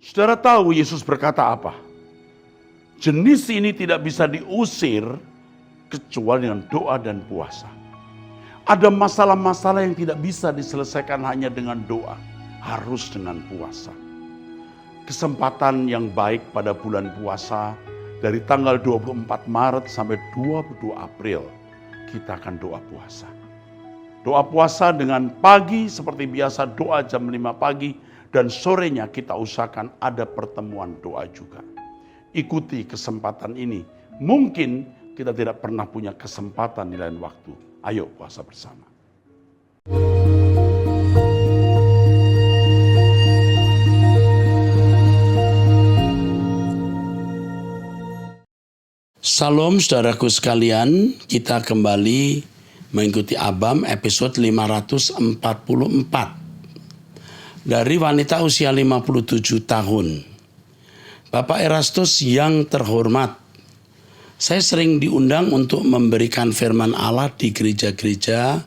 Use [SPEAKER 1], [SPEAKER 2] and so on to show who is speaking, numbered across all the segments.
[SPEAKER 1] Saudara tahu Yesus berkata apa? Jenis ini tidak bisa diusir kecuali dengan doa dan puasa. Ada masalah-masalah yang tidak bisa diselesaikan hanya dengan doa, harus dengan puasa. Kesempatan yang baik pada bulan puasa dari tanggal 24 Maret sampai 22 April kita akan doa puasa. Doa puasa dengan pagi seperti biasa doa jam 5 pagi dan sorenya kita usahakan ada pertemuan doa juga. Ikuti kesempatan ini. Mungkin kita tidak pernah punya kesempatan di lain waktu. Ayo puasa bersama.
[SPEAKER 2] Salam saudaraku sekalian, kita kembali mengikuti Abam episode 544. Dari wanita usia 57 tahun. Bapak Erastus yang terhormat, saya sering diundang untuk memberikan firman Allah di gereja-gereja.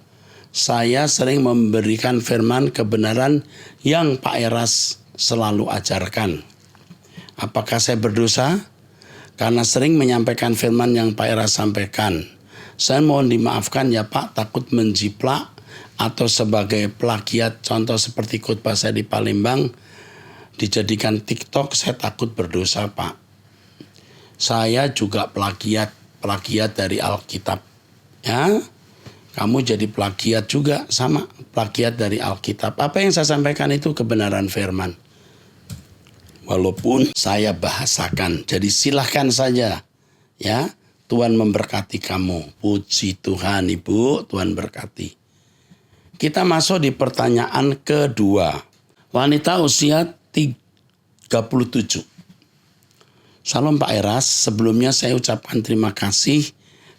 [SPEAKER 2] Saya sering memberikan firman kebenaran yang Pak Eras selalu ajarkan. Apakah saya berdosa? Karena sering menyampaikan firman yang Pak Eras sampaikan. Saya mohon dimaafkan ya Pak, takut menjiplak atau sebagai plagiat. Contoh seperti khotbah saya di Palembang, dijadikan TikTok, saya takut berdosa Pak. Saya juga plagiat dari Alkitab. Ya, kamu jadi plagiat juga, sama plagiat dari Alkitab. Apa yang saya sampaikan itu kebenaran firman. Walaupun saya bahasakan, jadi silahkan saja. Ya, Tuhan memberkati kamu. Puji Tuhan Ibu, Tuhan berkati. Kita masuk di pertanyaan kedua. Wanita usia 37. Salam Pak Eras, sebelumnya saya ucapkan terima kasih.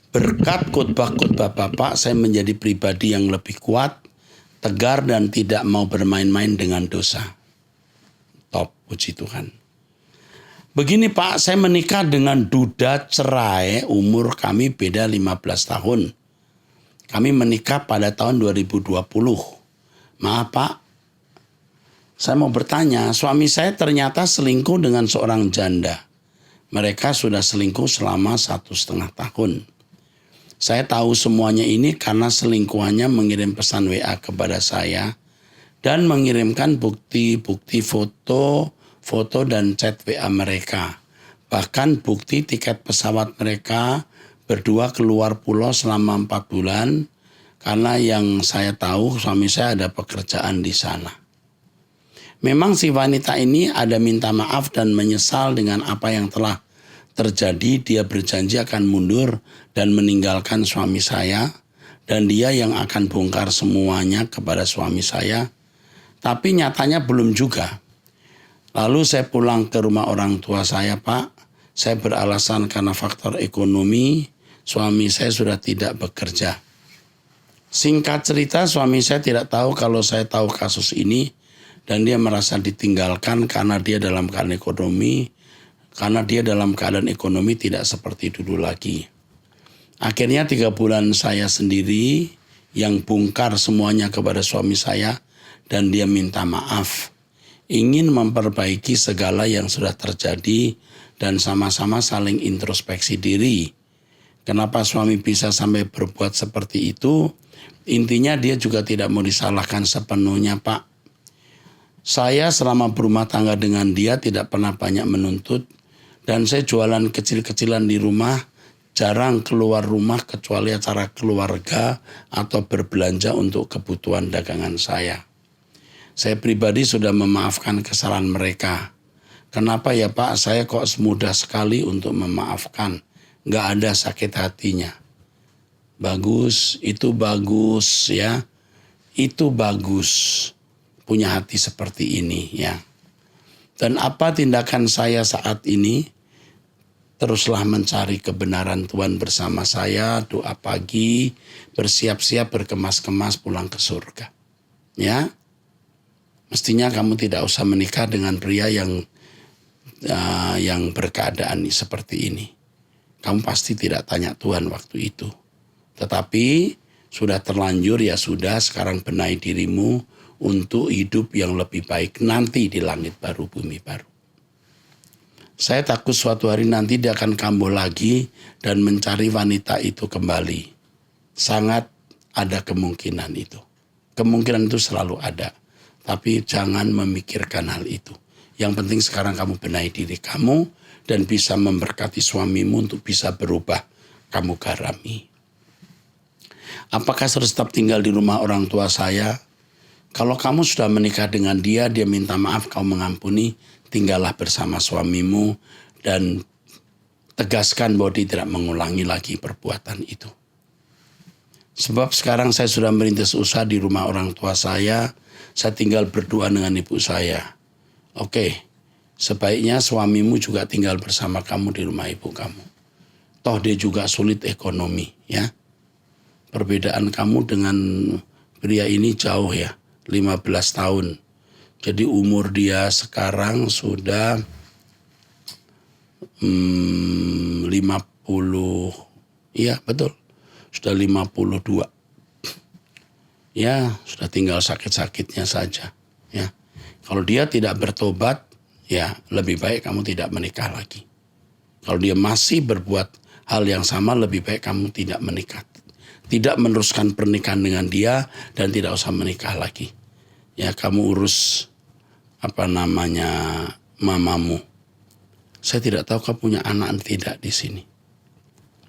[SPEAKER 2] Berkat khotbah-khotbah Bapak, saya menjadi pribadi yang lebih kuat, tegar dan tidak mau bermain-main dengan dosa. Top, puji Tuhan. Begini Pak, saya menikah dengan duda cerai, umur kami beda 15 tahun. Kami menikah pada tahun 2020. Maaf Pak, saya mau bertanya, suami saya ternyata selingkuh dengan seorang janda. Mereka sudah selingkuh selama 1,5 tahun. Saya tahu semuanya ini karena selingkuhannya mengirim pesan WA kepada saya dan mengirimkan bukti-bukti foto dan chat WA mereka. Bahkan bukti tiket pesawat mereka berdua keluar pulau selama 4 bulan karena yang saya tahu suami saya ada pekerjaan di sana. Memang si wanita ini ada minta maaf dan menyesal dengan apa yang telah terjadi. Dia berjanji akan mundur dan meninggalkan suami saya. Dan dia yang akan bongkar semuanya kepada suami saya. Tapi nyatanya belum juga. Lalu saya pulang ke rumah orang tua saya Pak. Saya beralasan karena faktor ekonomi. Suami saya sudah tidak bekerja. Singkat cerita suami saya tidak tahu kalau saya tahu kasus ini. Dan dia merasa ditinggalkan karena dia dalam keadaan ekonomi tidak seperti dulu lagi. Akhirnya 3 bulan saya sendiri yang bongkar semuanya kepada suami saya dan dia minta maaf. Ingin memperbaiki segala yang sudah terjadi dan sama-sama saling introspeksi diri. Kenapa suami bisa sampai berbuat seperti itu? Intinya dia juga tidak mau disalahkan sepenuhnya Pak. Saya selama berumah tangga dengan dia tidak pernah banyak menuntut dan saya jualan kecil-kecilan di rumah, jarang keluar rumah kecuali acara keluarga atau berbelanja untuk kebutuhan dagangan saya. Saya pribadi sudah memaafkan kesalahan mereka. Kenapa ya Pak, saya kok semudah sekali untuk memaafkan, nggak ada sakit hatinya. Bagus, itu bagus ya, itu bagus. Punya hati seperti ini ya. Dan apa tindakan saya saat ini? Teruslah mencari kebenaran Tuhan bersama saya, doa pagi, bersiap-siap berkemas-kemas pulang ke surga. Ya. Mestinya kamu tidak usah menikah dengan pria yang berkeadaan seperti ini. Kamu pasti tidak tanya Tuhan waktu itu. Tetapi sudah terlanjur ya sudah, sekarang benahi dirimu untuk hidup yang lebih baik nanti di langit baru, bumi baru. Saya takut suatu hari nanti dia akan kambuh lagi dan mencari wanita itu kembali. Sangat ada kemungkinan itu. Kemungkinan itu selalu ada. Tapi jangan memikirkan hal itu. Yang penting sekarang kamu benahi diri kamu dan bisa memberkati suamimu untuk bisa berubah. Kamu garami. Apakah harus tetap tinggal di rumah orang tua saya? Kalau kamu sudah menikah dengan dia minta maaf, kamu mengampuni, tinggallah bersama suamimu dan tegaskan bahwa dia tidak mengulangi lagi perbuatan itu. Sebab sekarang saya sudah merintis usaha di rumah orang tua saya tinggal berdua dengan ibu saya. Oke, sebaiknya suamimu juga tinggal bersama kamu di rumah ibu kamu. Toh dia juga sulit ekonomi, ya. Perbedaan kamu dengan pria ini jauh ya, 15 tahun. Jadi umur dia sekarang sudah 50, iya betul, sudah 52. Ya, sudah tinggal sakit-sakitnya saja. Ya, kalau dia tidak bertobat, ya lebih baik kamu tidak menikah lagi. Kalau dia masih berbuat hal yang sama, lebih baik kamu tidak menikah. Tidak meneruskan pernikahan dengan dia dan tidak usah menikah lagi. Ya, kamu urus mamamu. Saya tidak tahu kamu punya anak tidak di sini.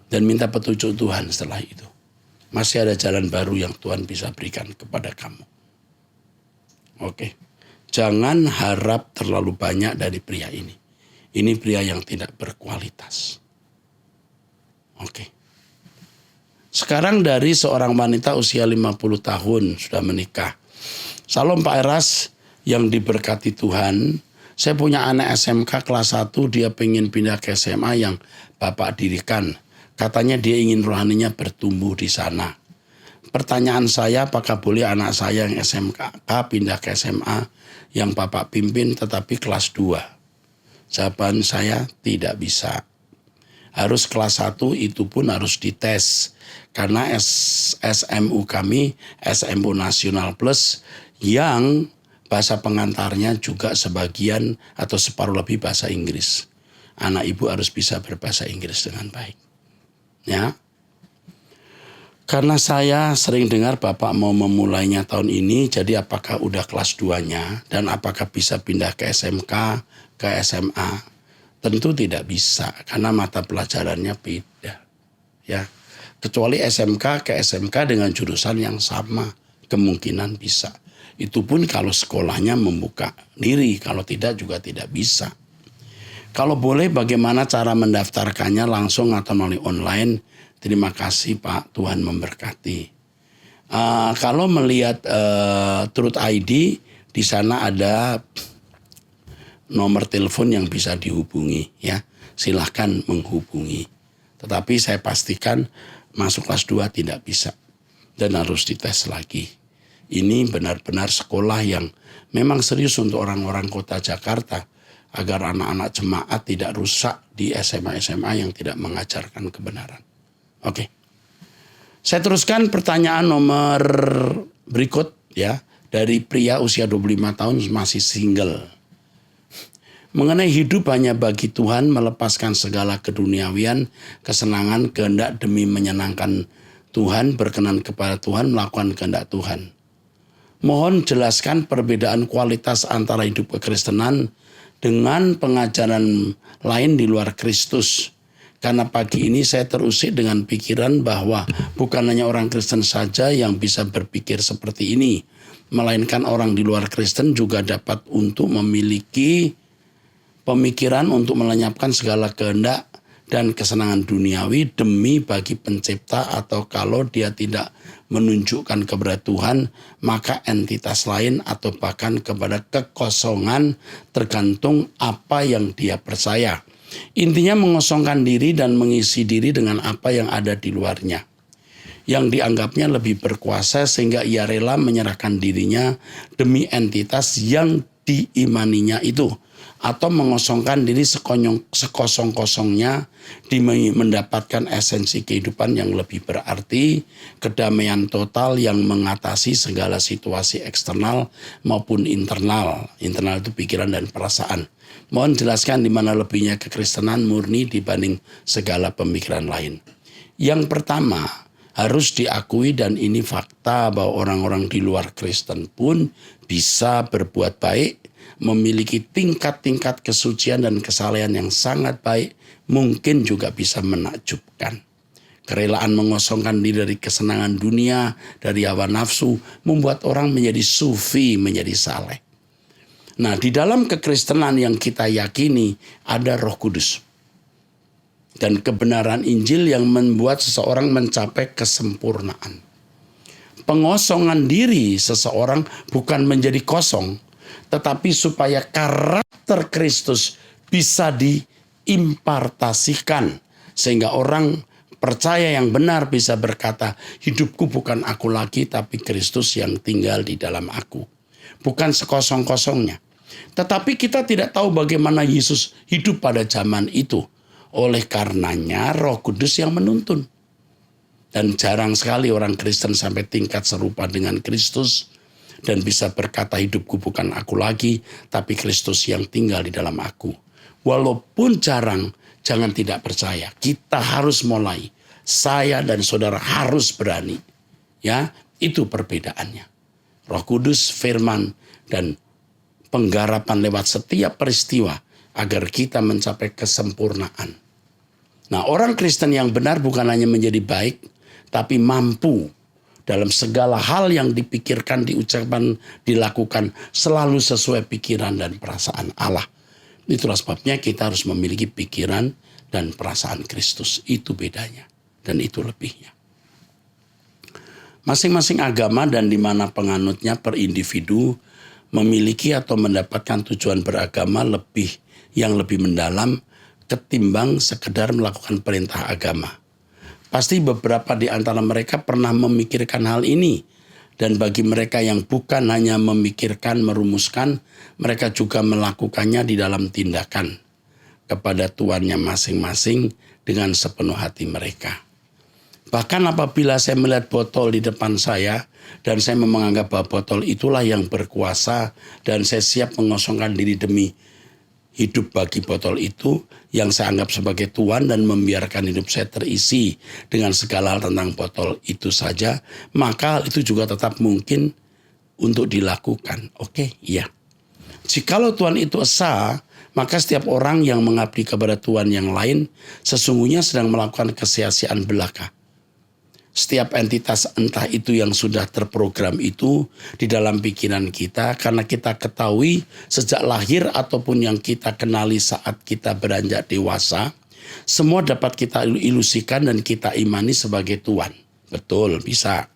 [SPEAKER 2] Dan minta petunjuk Tuhan setelah itu. Masih ada jalan baru yang Tuhan bisa berikan kepada kamu. Oke. Jangan harap terlalu banyak dari pria ini. Ini pria yang tidak berkualitas. Oke. Sekarang dari seorang wanita usia 50 tahun sudah menikah. Salam Pak Eras yang diberkati Tuhan. Saya punya anak SMK kelas 1, dia pengen pindah ke SMA yang Bapak dirikan. Katanya dia ingin rohaninya bertumbuh di sana. Pertanyaan saya, apakah boleh anak saya yang SMK pindah ke SMA yang Bapak pimpin tetapi kelas 2? Jawaban saya tidak bisa. Harus kelas 1 itu pun harus dites. Karena SMU kami, SMU Nasional Plus yang bahasa pengantarnya juga sebagian atau separuh lebih bahasa Inggris. Anak ibu harus bisa berbahasa Inggris dengan baik. Ya. Karena saya sering dengar Bapak mau memulainya tahun ini, jadi apakah udah kelas 2-nya dan apakah bisa pindah ke SMK, ke SMA? Tentu tidak bisa karena mata pelajarannya beda. Ya. Kecuali SMK ke SMK dengan jurusan yang sama, kemungkinan bisa. Itu pun kalau sekolahnya membuka diri, kalau tidak juga tidak bisa. Kalau boleh bagaimana cara mendaftarkannya langsung atau melalui online? Terima kasih Pak, Tuhan memberkati. Kalau melihat Truth ID, di sana ada nomor telepon yang bisa dihubungi, ya. Silahkan menghubungi. Tetapi saya pastikan masuk kelas 2 tidak bisa dan harus dites lagi. Ini benar-benar sekolah yang memang serius untuk orang-orang kota Jakarta agar anak-anak jemaat tidak rusak di SMA-SMA yang tidak mengajarkan kebenaran. Oke. Saya teruskan pertanyaan nomor berikut ya, dari pria usia 25 tahun masih single. Mengenai hidup hanya bagi Tuhan, melepaskan segala keduniawian, kesenangan, kehendak demi menyenangkan Tuhan, berkenan kepada Tuhan, melakukan kehendak Tuhan. Mohon jelaskan perbedaan kualitas antara hidup kekristenan dengan pengajaran lain di luar Kristus. Karena pagi ini saya terusik dengan pikiran bahwa bukan hanya orang Kristen saja yang bisa berpikir seperti ini, melainkan orang di luar Kristen juga dapat untuk memiliki pemikiran untuk melenyapkan segala kehendak dan kesenangan duniawi demi bagi pencipta, atau kalau dia tidak menunjukkan kepada Tuhan, maka entitas lain atau bahkan kepada kekosongan, tergantung apa yang dia percaya. Intinya mengosongkan diri dan mengisi diri dengan apa yang ada di luarnya, yang dianggapnya lebih berkuasa sehingga ia rela menyerahkan dirinya demi entitas yang diimaninya itu. atau mengosongkan diri sekosong-kosongnya demi mendapatkan esensi kehidupan yang lebih berarti, kedamaian total yang mengatasi segala situasi eksternal maupun internal. Internal itu pikiran dan perasaan. Mohon jelaskan di mana lebihnya kekristenan murni dibanding segala pemikiran lain. Yang pertama, harus diakui dan ini fakta bahwa orang-orang di luar Kristen pun bisa berbuat baik, memiliki tingkat-tingkat kesucian dan kesalehan yang sangat baik, mungkin juga bisa menakjubkan. Kerelaan mengosongkan diri dari kesenangan dunia, dari hawa nafsu, membuat orang menjadi sufi, menjadi saleh. Nah, di dalam kekristenan yang kita yakini ada Roh Kudus. Dan kebenaran Injil yang membuat seseorang mencapai kesempurnaan. Pengosongan diri seseorang bukan menjadi kosong, tetapi supaya karakter Kristus bisa diimpartasikan. Sehingga orang percaya yang benar bisa berkata, hidupku bukan aku lagi, tapi Kristus yang tinggal di dalam aku. Bukan sekosong-kosongnya. Tetapi kita tidak tahu bagaimana Yesus hidup pada zaman itu. Oleh karenanya Roh Kudus yang menuntun. Dan jarang sekali orang Kristen sampai tingkat serupa dengan Kristus dan bisa berkata hidupku bukan aku lagi, tapi Kristus yang tinggal di dalam aku. Walaupun jarang, jangan tidak percaya. Kita harus mulai. Saya dan saudara harus berani. Ya, itu perbedaannya. Roh Kudus, firman, dan penggarapan lewat setiap peristiwa agar kita mencapai kesempurnaan. Nah, orang Kristen yang benar bukan hanya menjadi baik, tapi mampu dalam segala hal yang dipikirkan, diucapkan, dilakukan selalu sesuai pikiran dan perasaan Allah. Itulah sebabnya kita harus memiliki pikiran dan perasaan Kristus. Itu bedanya dan itu lebihnya. Masing-masing agama dan di mana penganutnya per individu memiliki atau mendapatkan tujuan beragama yang lebih mendalam ketimbang sekedar melakukan perintah agama. Pasti beberapa di antara mereka pernah memikirkan hal ini. Dan bagi mereka yang bukan hanya memikirkan, merumuskan, mereka juga melakukannya di dalam tindakan kepada tuannya masing-masing dengan sepenuh hati mereka. Bahkan apabila saya melihat botol di depan saya dan saya menganggap bahwa botol itulah yang berkuasa dan saya siap mengosongkan diri demi hidup bagi botol itu yang saya anggap sebagai tuan dan membiarkan hidup saya terisi dengan segala hal tentang botol itu saja, maka itu juga tetap mungkin untuk dilakukan. Oke, iya. Jikalau Tuhan itu esa, maka setiap orang yang mengabdi kepada Tuhan yang lain sesungguhnya sedang melakukan kesia-siaan belaka. Setiap entitas entah itu yang sudah terprogram itu di dalam pikiran kita karena kita ketahui sejak lahir ataupun yang kita kenali saat kita beranjak dewasa, semua dapat kita ilusikan dan kita imani sebagai Tuhan. Betul, bisa.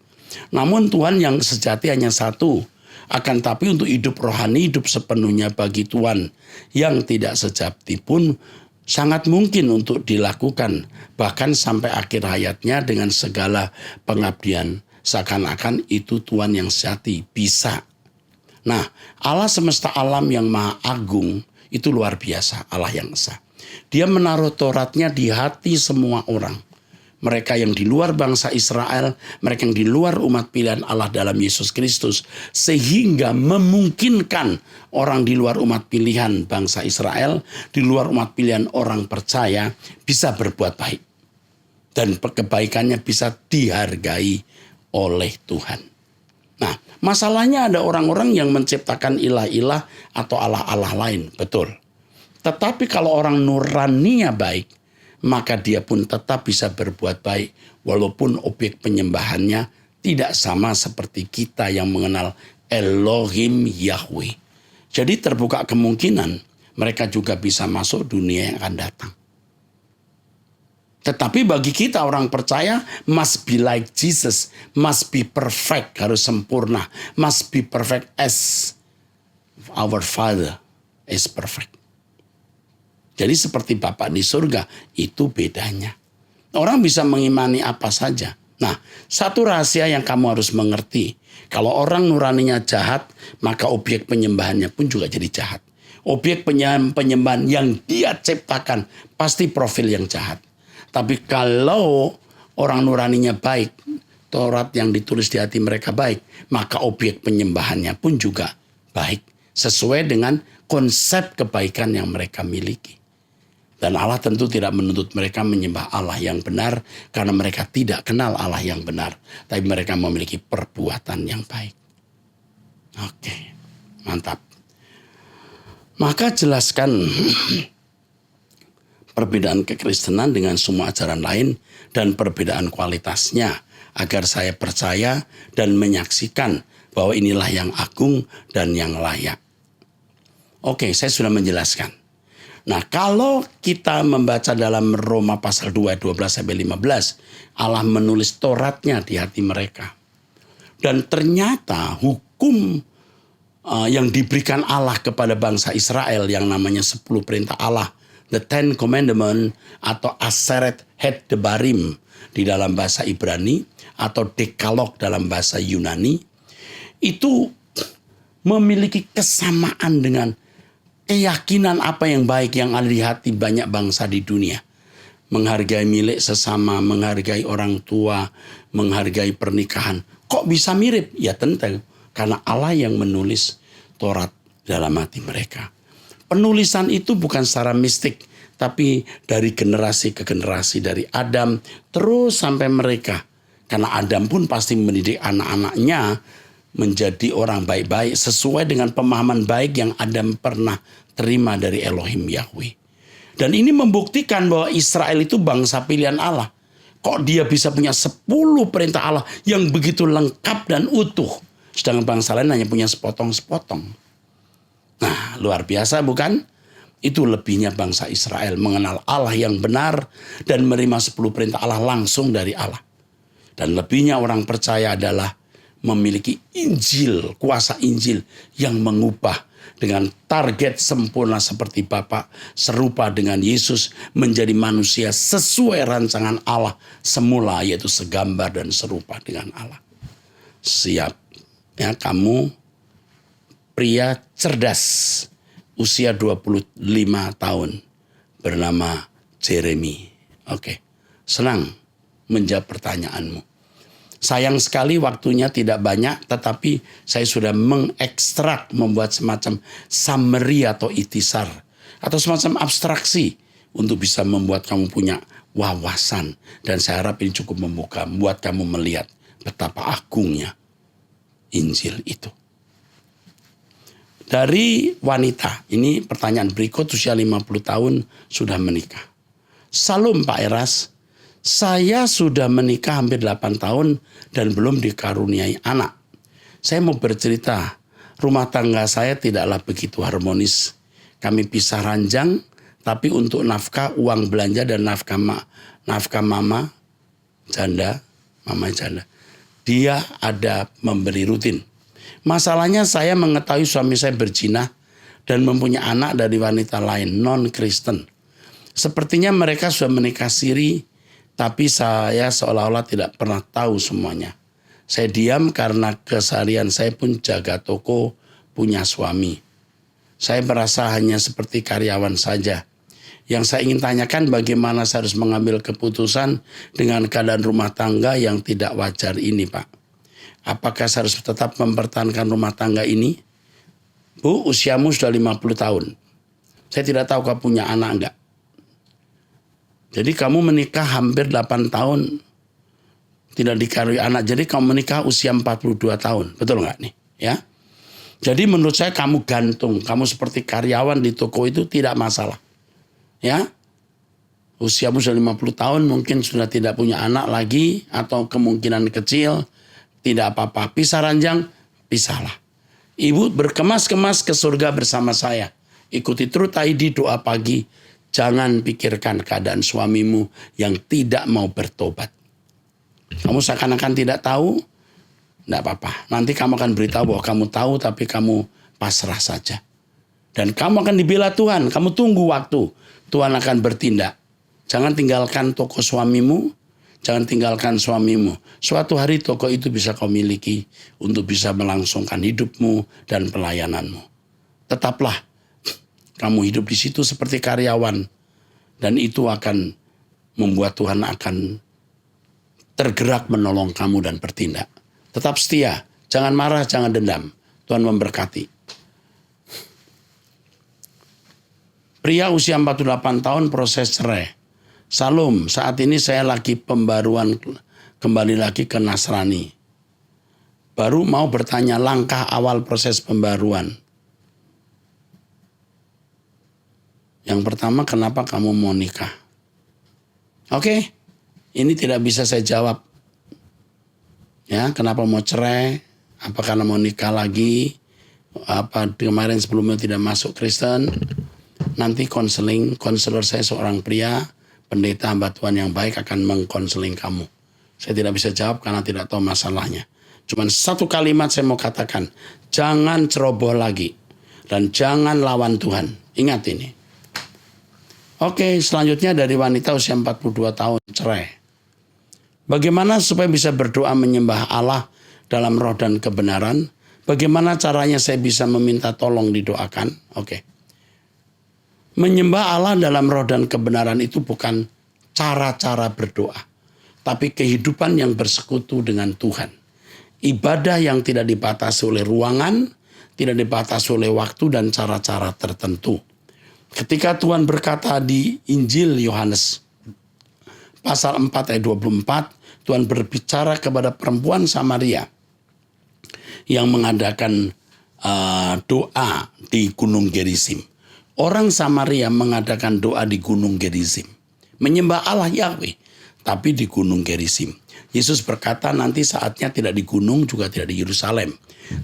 [SPEAKER 2] Namun Tuhan yang sejati hanya satu. Akan tapi untuk hidup rohani, hidup sepenuhnya bagi Tuhan yang tidak sejati pun sangat mungkin untuk dilakukan, bahkan sampai akhir hayatnya dengan segala pengabdian. Seakan-akan itu Tuhan yang sejati, bisa. Nah, Allah semesta alam yang maha agung, itu luar biasa, Allah yang esa. Dia menaruh Tauratnya di hati semua orang. Mereka yang di luar bangsa Israel, mereka yang di luar umat pilihan Allah dalam Yesus Kristus. Sehingga memungkinkan orang di luar umat pilihan bangsa Israel, di luar umat pilihan orang percaya, bisa berbuat baik. Dan kebaikannya bisa dihargai oleh Tuhan. Nah, masalahnya ada orang-orang yang menciptakan ilah-ilah atau allah-allah lain, betul. Tetapi kalau orang nuraninya baik, maka dia pun tetap bisa berbuat baik walaupun objek penyembahannya tidak sama seperti kita yang mengenal Elohim Yahweh. Jadi terbuka kemungkinan mereka juga bisa masuk dunia yang akan datang. Tetapi bagi kita orang percaya must be like Jesus, must be perfect, harus sempurna, must be perfect as our Father is perfect. Jadi seperti Bapa di surga, itu bedanya. Orang bisa mengimani apa saja. Nah, satu rahasia yang kamu harus mengerti. Kalau orang nuraninya jahat, maka objek penyembahannya pun juga jadi jahat. Objek penyembahan yang dia ciptakan pasti profil yang jahat. Tapi kalau orang nuraninya baik, Taurat yang ditulis di hati mereka baik, maka objek penyembahannya pun juga baik. Sesuai dengan konsep kebaikan yang mereka miliki. Dan Allah tentu tidak menuntut mereka menyembah Allah yang benar, karena mereka tidak kenal Allah yang benar. Tapi mereka memiliki perbuatan yang baik. Oke, mantap. Maka jelaskan perbedaan kekristenan dengan semua ajaran lain dan perbedaan kualitasnya agar saya percaya dan menyaksikan bahwa inilah yang agung dan yang layak. Oke, saya sudah menjelaskan. Nah, kalau kita membaca dalam Roma pasal 2, 12-15, Allah menulis Tauratnya di hati mereka. Dan ternyata hukum yang diberikan Allah kepada bangsa Israel yang namanya 10 perintah Allah, the Ten Commandment atau Aseret Het Debarim di dalam bahasa Ibrani atau Dekalog dalam bahasa Yunani, itu memiliki kesamaan dengan keyakinan apa yang baik yang ada di hati banyak bangsa di dunia. Menghargai milik sesama, menghargai orang tua, menghargai pernikahan. Kok bisa mirip? Ya tentu, karena Allah yang menulis Taurat dalam hati mereka. Penulisan itu bukan secara mistik, tapi dari generasi ke generasi, dari Adam terus sampai mereka. Karena Adam pun pasti mendidik anak-anaknya menjadi orang baik-baik sesuai dengan pemahaman baik yang Adam pernah terima dari Elohim Yahweh. Dan ini membuktikan bahwa Israel itu bangsa pilihan Allah. Kok dia bisa punya 10 perintah Allah yang begitu lengkap dan utuh. Sedangkan bangsa lain hanya punya sepotong-sepotong. Nah, luar biasa bukan? Itu lebihnya bangsa Israel mengenal Allah yang benar dan menerima 10 perintah Allah langsung dari Allah. Dan lebihnya orang percaya adalah memiliki Injil, kuasa Injil yang mengubah dengan target sempurna seperti Bapa, serupa dengan Yesus menjadi manusia sesuai rancangan Allah semula, yaitu segambar dan serupa dengan Allah. Siap ya kamu pria cerdas usia 25 tahun bernama Jeremy. Oke, senang menjawab pertanyaanmu. Sayang sekali waktunya tidak banyak, tetapi saya sudah mengekstrak, membuat semacam summary atau itisar, atau semacam abstraksi untuk bisa membuat kamu punya wawasan. Dan saya harap ini cukup membuka, membuat kamu melihat betapa agungnya Injil itu. Dari wanita, ini pertanyaan berikut, usia 50 tahun sudah menikah. Salam Pak Eras. Saya sudah menikah hampir 8 tahun dan belum dikaruniai anak. Saya mau bercerita, rumah tangga saya tidaklah begitu harmonis. Kami pisah ranjang, tapi untuk nafkah, uang belanja dan nafkah mama janda, dia ada memberi rutin. Masalahnya saya mengetahui suami saya berzina dan mempunyai anak dari wanita lain, non-Kristen. Sepertinya mereka sudah menikah siri, tapi saya seolah-olah tidak pernah tahu semuanya. Saya diam karena keseharian saya pun jaga toko, punya suami. Saya merasa hanya seperti karyawan saja. Yang saya ingin tanyakan, bagaimana saya harus mengambil keputusan dengan keadaan rumah tangga yang tidak wajar ini, Pak? Apakah saya harus tetap mempertahankan rumah tangga ini? Bu, usiamu sudah 50 tahun. Saya tidak tahu kau punya anak enggak. Jadi kamu menikah hampir 8 tahun tidak dikaruniai anak. Jadi kamu menikah usia 42 tahun. Betul enggak nih? Ya. Jadi menurut saya kamu gantung. Kamu seperti karyawan di toko itu tidak masalah. Ya. Usiamu sudah 50 tahun mungkin sudah tidak punya anak lagi. Atau kemungkinan kecil. Tidak apa-apa. Pisah ranjang, pisahlah. Ibu berkemas-kemas ke surga bersama saya. Ikuti Truth ID doa pagi. Jangan pikirkan keadaan suamimu yang tidak mau bertobat. Kamu seakan-akan tidak tahu, tidak apa-apa. Nanti kamu akan beritahu bahwa kamu tahu, tapi kamu pasrah saja. Dan kamu akan dibela Tuhan. Kamu tunggu waktu. Tuhan akan bertindak. Jangan tinggalkan toko suamimu. Jangan tinggalkan suamimu. Suatu hari toko itu bisa kau miliki untuk bisa melangsungkan hidupmu dan pelayananmu. Tetaplah Kamu hidup di situ seperti karyawan. Dan itu akan membuat Tuhan akan tergerak menolong kamu dan bertindak. Tetap setia, jangan marah, jangan dendam. Tuhan memberkati. Pria usia 48 tahun proses cerai. Salam, saat ini saya lagi pembaruan, kembali lagi ke Nasrani. Baru mau bertanya langkah awal proses pembaruan. Yang pertama, kenapa kamu mau nikah? Oke, ini tidak bisa saya jawab. Ya, kenapa mau cerai? Apa karena mau nikah lagi? Apa kemarin sebelumnya tidak masuk Kristen? Nanti konselor saya seorang pria, pendeta hamba Tuhan yang baik akan mengkonseling kamu. Saya tidak bisa jawab karena tidak tahu masalahnya. Cuman satu kalimat saya mau katakan, jangan ceroboh lagi dan jangan lawan Tuhan. Ingat ini. Oke, selanjutnya dari wanita usia 42 tahun cerai. Bagaimana supaya bisa berdoa menyembah Allah dalam roh dan kebenaran? Bagaimana caranya saya bisa meminta tolong didoakan? Oke. Menyembah Allah dalam roh dan kebenaran itu bukan cara-cara berdoa, tapi kehidupan yang bersekutu dengan Tuhan. Ibadah yang tidak dibatasi oleh ruangan, tidak dibatasi oleh waktu dan cara-cara tertentu. Ketika Tuhan berkata di Injil Yohanes pasal 4 ayat 24, Tuhan berbicara kepada perempuan Samaria yang mengadakan doa di Gunung Gerizim. Orang Samaria mengadakan doa di Gunung Gerizim. Menyembah Allah Yahweh, tapi di Gunung Gerizim. Yesus berkata nanti saatnya tidak di gunung juga tidak di Yerusalem,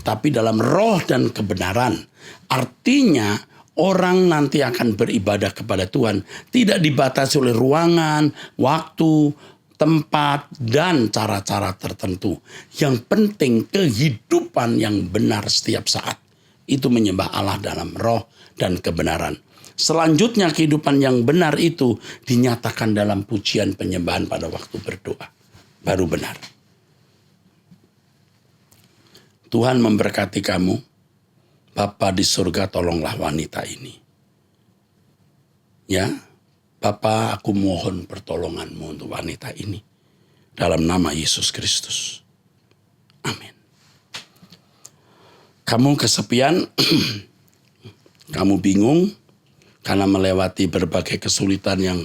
[SPEAKER 2] tapi dalam roh dan kebenaran. Artinya orang nanti akan beribadah kepada Tuhan tidak dibatasi oleh ruangan, waktu, tempat, dan cara-cara tertentu. Yang penting kehidupan yang benar setiap saat. Itu menyembah Allah dalam roh dan kebenaran. Selanjutnya kehidupan yang benar itu dinyatakan dalam pujian penyembahan pada waktu berdoa. Baru benar. Tuhan memberkati kamu. Bapa di surga, tolonglah wanita ini. Ya, Bapa, aku mohon pertolonganmu untuk wanita ini. Dalam nama Yesus Kristus. Amin. Kamu kesepian, kamu bingung, karena melewati berbagai kesulitan yang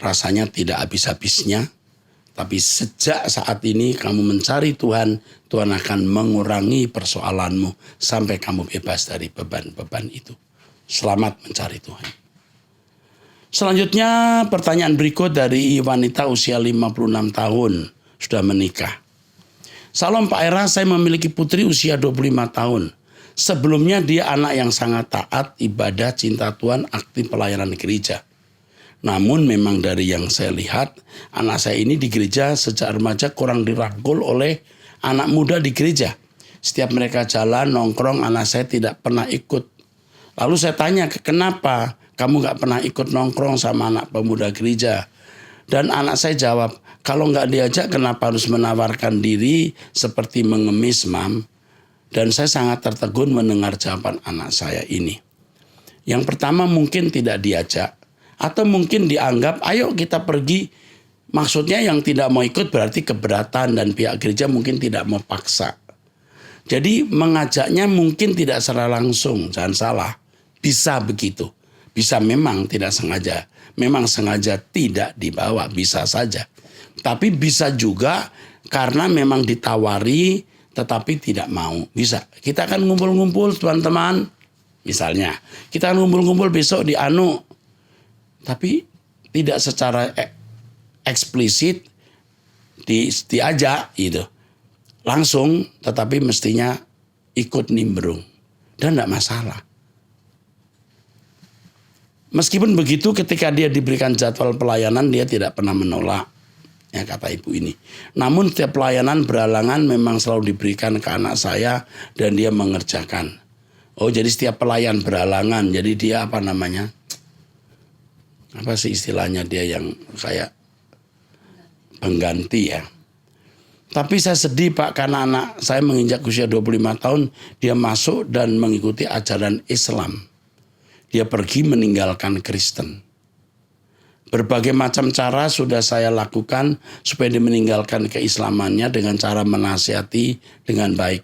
[SPEAKER 2] rasanya tidak habis-habisnya. Tapi sejak saat ini kamu mencari Tuhan, Tuhan akan mengurangi persoalanmu sampai kamu bebas dari beban-beban itu. Selamat mencari Tuhan. Selanjutnya pertanyaan berikut dari wanita usia 56 tahun, sudah menikah. Salam Pak Era, saya memiliki putri usia 25 tahun. Sebelumnya dia anak yang sangat taat, ibadah, cinta Tuhan, aktif pelayanan di gereja. Namun memang dari yang saya lihat, anak saya ini di gereja sejak remaja kurang dirangkul oleh anak muda di gereja. Setiap mereka jalan, nongkrong, anak saya tidak pernah ikut. Lalu saya tanya, kenapa kamu gak pernah ikut nongkrong sama anak pemuda gereja? Dan anak saya jawab, kalau gak diajak kenapa harus menawarkan diri seperti mengemis, Mam? Dan saya sangat tertegun mendengar jawaban anak saya ini. Yang pertama mungkin tidak diajak. Atau mungkin dianggap, ayo kita pergi. Maksudnya yang tidak mau ikut berarti keberatan dan pihak gereja mungkin tidak mau paksa. Jadi mengajaknya mungkin tidak secara langsung, jangan salah. Bisa begitu. Bisa memang tidak sengaja. Memang sengaja tidak dibawa, bisa saja. Tapi bisa juga karena memang ditawari tetapi tidak mau. Bisa. Kita akan ngumpul-ngumpul teman-teman. Misalnya, kita akan ngumpul-ngumpul besok di Anu. Tapi tidak secara eksplisit diajak gitu. Langsung, tetapi mestinya ikut nimbrung. Dan tidak masalah. Meskipun begitu ketika dia diberikan jadwal pelayanan, dia tidak pernah menolak. Ya, kata ibu ini. Namun setiap pelayanan berhalangan memang selalu diberikan ke anak saya dan dia mengerjakan. Oh, jadi setiap pelayan berhalangan. Jadi dia apa namanya? Apa sih istilahnya dia yang kayak pengganti ya. Tapi saya sedih Pak karena anak saya menginjak usia 25 tahun dia masuk dan mengikuti ajaran Islam. dia pergi meninggalkan Kristen. Berbagai macam cara sudah saya lakukan supaya dia meninggalkan keislamannya dengan cara menasihati dengan baik.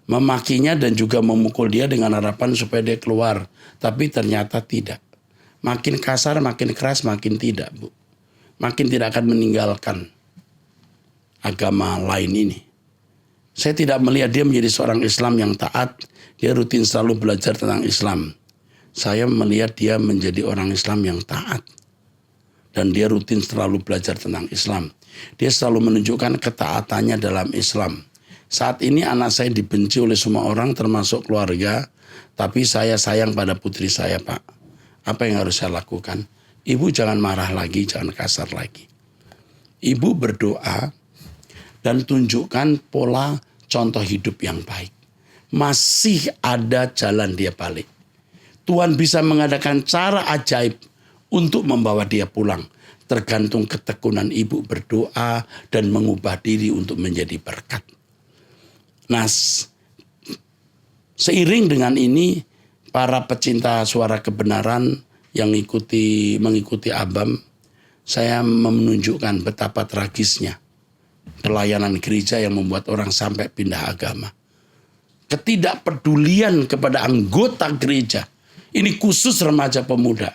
[SPEAKER 2] Memakinya dan juga memukul dia dengan harapan supaya dia keluar. Tapi ternyata tidak. Makin kasar, makin keras, makin tidak, Bu. Makin tidak akan meninggalkan agama lain ini. Saya tidak melihat dia menjadi seorang Islam yang taat. Dia rutin selalu belajar tentang Islam. Saya melihat dia menjadi orang Islam yang taat. Dan dia rutin selalu belajar tentang Islam. Dia selalu menunjukkan ketaatannya dalam Islam. Saat ini anak saya dibenci oleh semua orang termasuk keluarga. Tapi saya sayang pada putri saya, Pak. Apa yang harus saya lakukan? Ibu jangan marah lagi, jangan kasar lagi. Ibu berdoa dan tunjukkan pola contoh hidup yang baik. Masih ada jalan dia balik. Tuhan bisa mengadakan cara ajaib untuk membawa dia pulang. Tergantung ketekunan ibu berdoa dan mengubah diri untuk menjadi berkat. Nah, seiring dengan ini, para pecinta suara kebenaran yang mengikuti Abam, saya menunjukkan betapa tragisnya pelayanan gereja yang membuat orang sampai pindah agama. Ketidakpedulian kepada anggota gereja. Ini khusus remaja pemuda.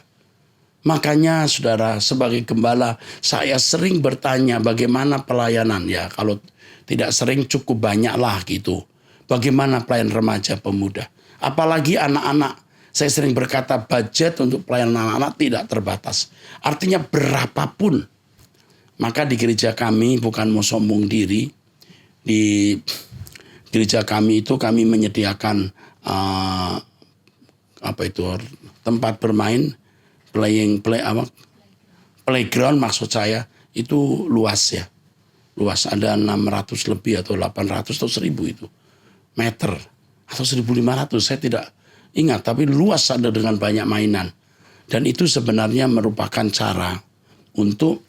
[SPEAKER 2] Makanya saudara, sebagai gembala saya sering bertanya bagaimana pelayanan. Ya kalau tidak sering cukup banyaklah gitu. Bagaimana pelayan remaja pemuda. Apalagi anak-anak. Saya sering berkata budget untuk pelayanan anak-anak tidak terbatas. Artinya berapapun. Maka di gereja kami bukan mau sombong diri. Di gereja kami itu kami menyediakan tempat bermain, playground maksud saya itu luas ya. Luas ada 600 lebih atau 800 atau 1000 itu meter atau 1500 saya tidak ingat, tapi luas ada dengan banyak mainan. Dan itu sebenarnya merupakan cara untuk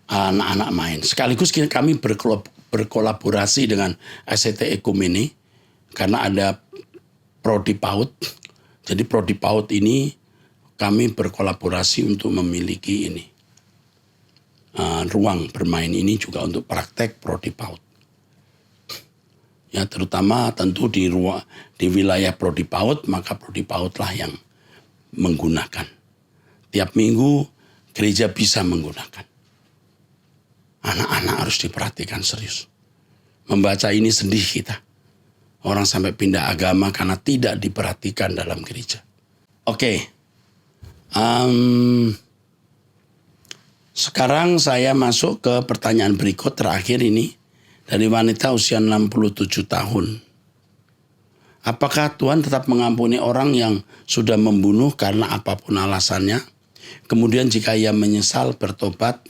[SPEAKER 2] anak-anak main. Sekaligus kami berkolaborasi dengan SCT Ekumene karena ada Prodi PAUD. Jadi Prodi PAUD ini kami berkolaborasi untuk memiliki ini. Ruang bermain ini juga untuk praktek Prodi PAUD. Ya, terutama tentu di wilayah Prodi PAUD, maka Prodi PAUD lah yang menggunakan. Tiap minggu gereja bisa menggunakan. Anak-anak harus diperhatikan serius. Membaca ini sedih kita. Orang sampai pindah agama karena tidak diperhatikan dalam gereja. Oke. Sekarang saya masuk ke pertanyaan berikut terakhir ini. Dari wanita usia 67 tahun. Apakah Tuhan tetap mengampuni orang yang sudah membunuh karena apapun alasannya? Kemudian jika ia menyesal bertobat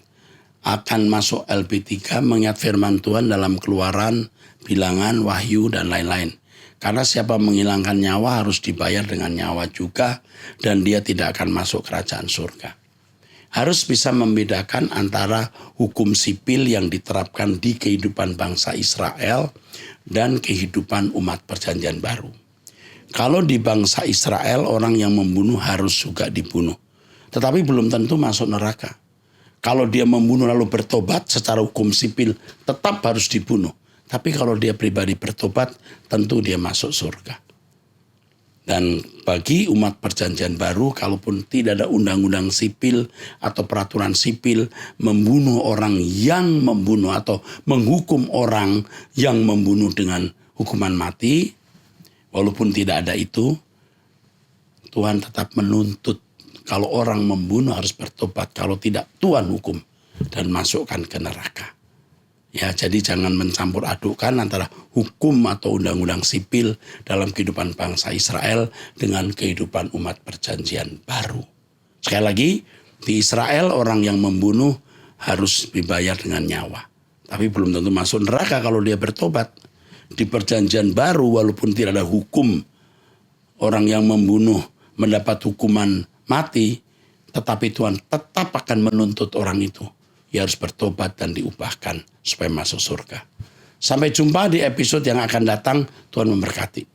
[SPEAKER 2] akan masuk LP3 mengingat firman Tuhan dalam Keluaran, Bilangan, Wahyu, dan lain-lain. Karena siapa menghilangkan nyawa harus dibayar dengan nyawa juga dan dia tidak akan masuk kerajaan surga. Harus bisa membedakan antara hukum sipil yang diterapkan di kehidupan bangsa Israel dan kehidupan umat perjanjian baru. Kalau di bangsa Israel orang yang membunuh harus juga dibunuh. Tetapi belum tentu masuk neraka. Kalau dia membunuh lalu bertobat secara hukum sipil tetap harus dibunuh. Tapi kalau dia pribadi bertobat tentu dia masuk surga. Dan bagi umat perjanjian baru, kalaupun tidak ada undang-undang sipil atau peraturan sipil, membunuh orang yang membunuh atau menghukum orang yang membunuh dengan hukuman mati, walaupun tidak ada itu, Tuhan tetap menuntut. Kalau orang membunuh harus bertobat, kalau tidak Tuhan hukum dan masukkan ke neraka. Ya, jadi jangan mencampur adukan antara hukum atau undang-undang sipil dalam kehidupan bangsa Israel dengan kehidupan umat perjanjian baru. Sekali lagi, di Israel orang yang membunuh harus dibayar dengan nyawa. Tapi belum tentu masuk neraka kalau dia bertobat. Di perjanjian baru walaupun tidak ada hukum orang yang membunuh mendapat hukuman mati, tetapi Tuhan tetap akan menuntut orang itu. Ia harus bertobat dan diubahkan supaya masuk surga. Sampai jumpa di episode yang akan datang. Tuhan memberkati.